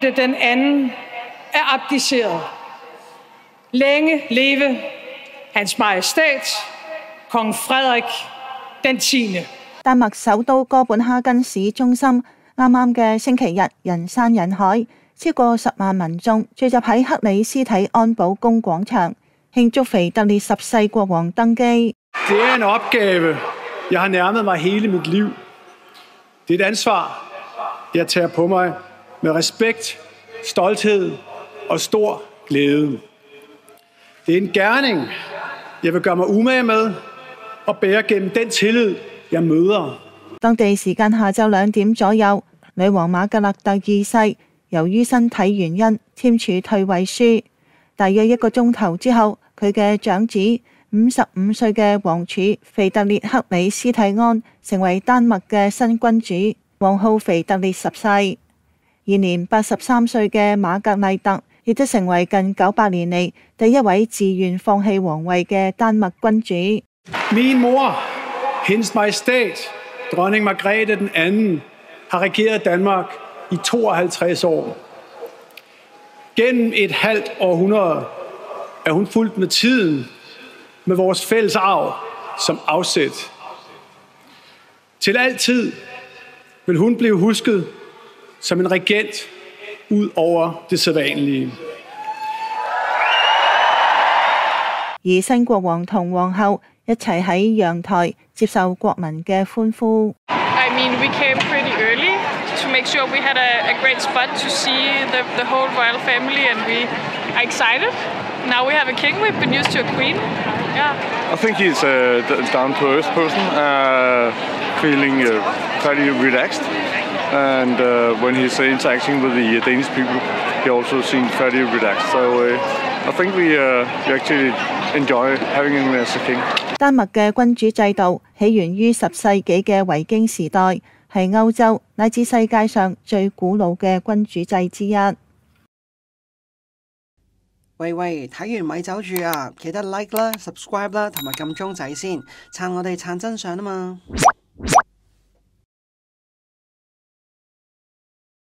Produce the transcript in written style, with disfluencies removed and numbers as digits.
Den anden er abdiceret. Længe leve Hans Majestæt Kong Frederik den 10. 丹麥首都哥本哈根市中心啱啱嘅星期日人山人海，超過10萬民眾聚集喺克里斯蒂安堡宮廣場慶祝腓特烈10世國王登基。Det er en opgave, jeg har nærmet mig hele mit liv. Det er et ansvar, jeg tager på mig med respekt, stolthed og stor glæde. Det er en gerning, jeg vil gøre mig umage med og bære gennem den tillid, jeg møder。當地時間下晝2點左右，女王瑪格勒特2世由於身體原因簽署退位書。大約1個鐘頭之後，佢嘅長子55歲嘅王儲腓特烈克里斯蒂安成為丹麥嘅新君主，王號腓特烈10世。現年83歲嘅瑪格麗特亦都成為近900年嚟第一位自願放棄皇位嘅丹麥君主。Min mor, Hendes Majestæt, dronning Margrethe den anden, har regeret Danmark i 52 år. Gennem et halvt århundrede er hun fulgt med tiden med vores fælles arv som afsæt. Til altid vil hun blive husket som en regent ud over det sædvanlige。而新國王同皇后一齊喺陽台接受國民嘅歡呼。I mean, we came pretty early to make sure we had a great spot to see the whole royal family, and we are excited. Now we have a king. We've been used to a queen. Yeah. I think he's a down-to-earth person, feeling fairly relaxed. And when he's interacting with the Danish people, he also seems fairly relaxed. So I think we actually enjoy having him as a king. 丹麥嘅君主制度起源於10世紀嘅維京時代，係歐洲乃至世界上最古老嘅君主制之一。喂，睇完咪走住啊！記得 like 啦、subscribe 啦，同埋撳鐘仔先，撐我哋撐真相啊嘛！